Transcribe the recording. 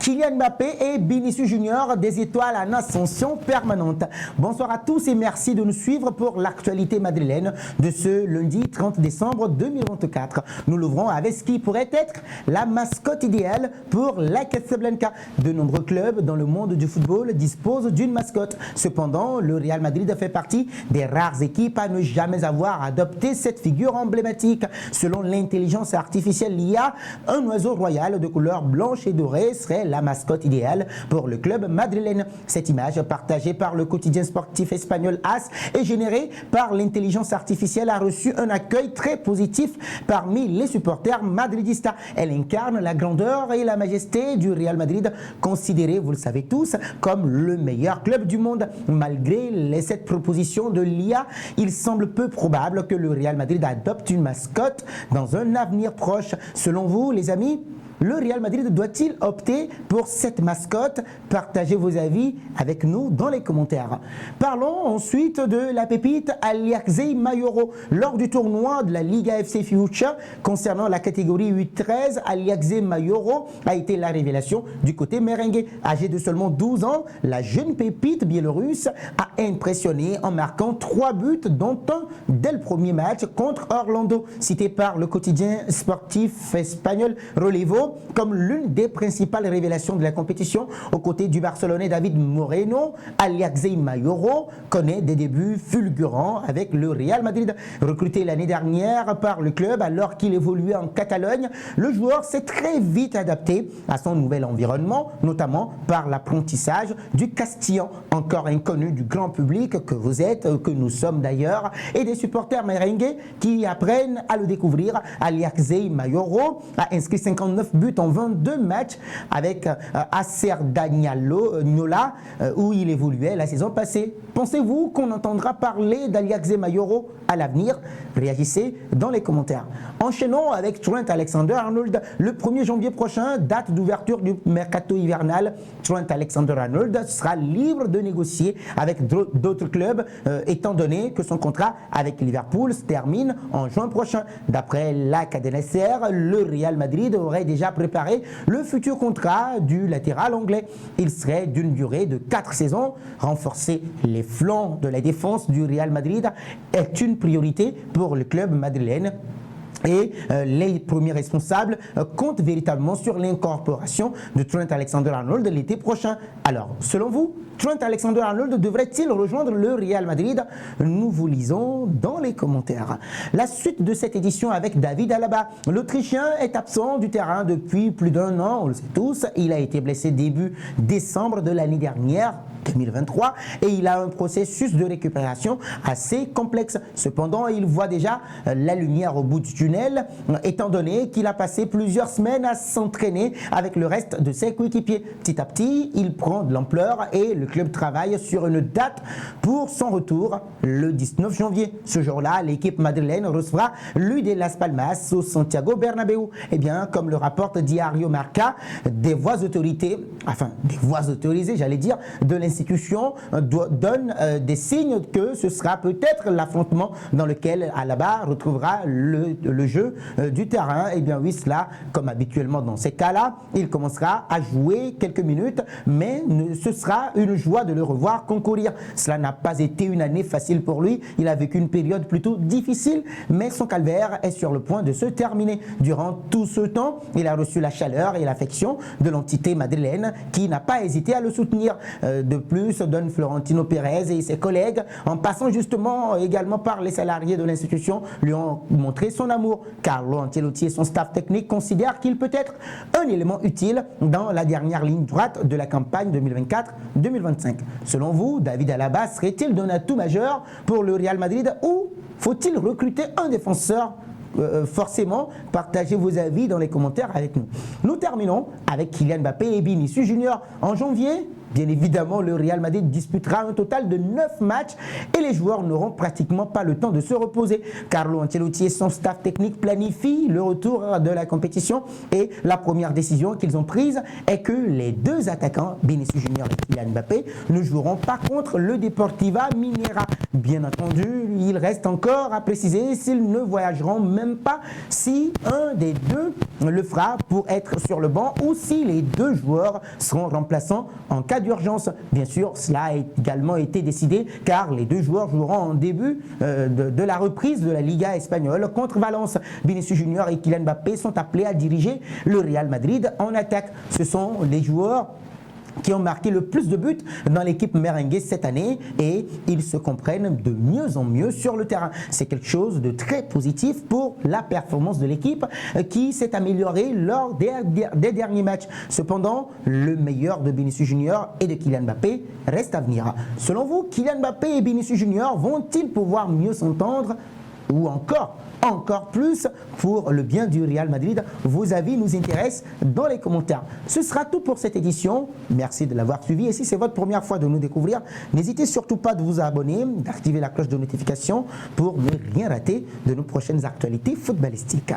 Kylian Mbappé et Vinicius Junior, des étoiles en ascension permanente. Bonsoir à tous et merci de nous suivre pour l'actualité madrilène de ce lundi 30 décembre 2024. Nous l'ouvrons avec ce qui pourrait être la mascotte idéale pour la Casablanca. De nombreux clubs dans le monde du football disposent d'une mascotte. Cependant, le Real Madrid fait partie des rares équipes à ne jamais avoir adopté cette figure emblématique. Selon l'intelligence artificielle l'IA, un oiseau royal de couleur blanche et dorée serait la mascotte idéale pour le club madrilène. Cette image, partagée par le quotidien sportif espagnol AS et générée par l'intelligence artificielle, a reçu un accueil très positif parmi les supporters madridistas. Elle incarne la grandeur et la majesté du Real Madrid, considéré, vous le savez tous, comme le meilleur club du monde. Malgré cette proposition de l'IA, il semble peu probable que le Real Madrid adopte une mascotte dans un avenir proche. Selon vous, les amis, le Real Madrid doit-il opter pour cette mascotte? Partagez vos avis avec nous dans les commentaires. Parlons ensuite de la pépite Aliaxei Mayoro. Lors du tournoi de la Liga FC Future concernant la catégorie 8-13, Aliaxei Mayoro a été la révélation du côté merengue. Âgée de seulement 12 ans, la jeune pépite biélorusse a impressionné en marquant 3 buts, dont un dès le premier match contre Orlando. Cité par le quotidien sportif espagnol Relevo comme l'une des principales révélations de la compétition, aux côtés du Barcelonais David Moreno, Aliaxei Mayoro connaît des débuts fulgurants avec le Real Madrid. Recruté l'année dernière par le club alors qu'il évoluait en Catalogne, le joueur s'est très vite adapté à son nouvel environnement, notamment par l'apprentissage du castillan, encore inconnu du grand public que vous êtes, que nous sommes d'ailleurs, et des supporters merengues qui apprennent à le découvrir. Aliaxei Mayoro a inscrit 59 buts en 22 matchs avec Acer Niola où il évoluait la saison passée. Pensez-vous qu'on entendra parler d'Aliaxei Mayoro à l'avenir? Réagissez dans les commentaires. Enchaînons avec Trent Alexander-Arnold. Le 1er janvier prochain, date d'ouverture du mercato hivernal. Trent Alexander-Arnold sera libre de négocier avec d'autres clubs étant donné que son contrat avec Liverpool se termine en juin prochain. D'après la Cadena Ser, le Real Madrid aurait déjà préparé le futur contrat du latéral anglais. Il serait d'une durée de 4 saisons. Renforcer les flancs de la défense du Real Madrid est une priorité pour le club madrilène. Et les premiers responsables comptent véritablement sur l'incorporation de Trent Alexander-Arnold l'été prochain. Alors, selon vous, Trent Alexander-Arnold devrait-il rejoindre le Real Madrid? Nous vous lisons dans les commentaires. La suite de cette édition avec David Alaba. L'Autrichien est absent du terrain depuis plus d'un an, on le sait tous. Il a été blessé début décembre de l'année dernière, 2023, et il a un processus de récupération assez complexe. Cependant, il voit déjà la lumière au bout du tunnel, étant donné qu'il a passé plusieurs semaines à s'entraîner avec le reste de ses coéquipiers. Petit à petit, il prend de l'ampleur et le club travaille sur une date pour son retour le 19 janvier. Ce jour-là, l'équipe madrilène recevra l'UD Las Palmas au Santiago Bernabéu. Eh bien, comme le rapporte Diario Marca, des voix autorisées, j'allais dire, de l'institution donnent des signes que ce sera peut-être l'affrontement dans lequel Alaba retrouvera le jeu du terrain. Eh bien oui, cela, comme habituellement dans ces cas-là, il commencera à jouer quelques minutes, mais ce sera une joie de le revoir concourir. Cela n'a pas été une année facile pour lui. Il a vécu une période plutôt difficile, mais son calvaire est sur le point de se terminer. Durant tout ce temps, il a reçu la chaleur et l'affection de l'entité madrilène qui n'a pas hésité à le soutenir. De plus, Don Florentino Pérez et ses collègues, en passant justement également par les salariés de l'institution, lui ont montré son amour. Carlo Ancelotti et son staff technique considèrent qu'il peut être un élément utile dans la dernière ligne droite de la campagne 2024-2025. Selon vous, David Alaba serait-il d'un atout majeur pour le Real Madrid ou faut-il recruter un défenseur? Forcément, partagez vos avis dans les commentaires avec nous. Nous terminons avec Kylian Mbappé et Vinicius Junior. En janvier, Bien évidemment, le Real Madrid disputera un total de 9 matchs et les joueurs n'auront pratiquement pas le temps de se reposer. Carlo Ancelotti et son staff technique planifient le retour de la compétition et la première décision qu'ils ont prise est que les deux attaquants, Vinicius Junior et Kylian Mbappé, ne joueront pas contre le Deportiva Minera. Bien entendu, il reste encore à préciser s'ils ne voyageront même pas si un des deux le fera pour être sur le banc ou si les deux joueurs seront remplaçants en cas d'urgence. Bien sûr, cela a également été décidé car les deux joueurs joueront en début de la reprise de la Liga espagnole contre Valence. Vinicius Junior et Kylian Mbappé sont appelés à diriger le Real Madrid en attaque. Ce sont les joueurs qui ont marqué le plus de buts dans l'équipe merengue cette année et ils se comprennent de mieux en mieux sur le terrain. C'est quelque chose de très positif pour la performance de l'équipe qui s'est améliorée lors des derniers matchs. Cependant, le meilleur de Vinicius Junior et de Kylian Mbappé reste à venir. Selon vous, Kylian Mbappé et Vinicius Junior vont-ils pouvoir mieux s'entendre ou encore plus pour le bien du Real Madrid? Vos avis nous intéressent dans les commentaires. Ce sera tout pour cette édition. Merci de l'avoir suivi. Et si c'est votre première fois de nous découvrir, n'hésitez surtout pas de vous abonner, d'activer la cloche de notification pour ne rien rater de nos prochaines actualités footballistiques.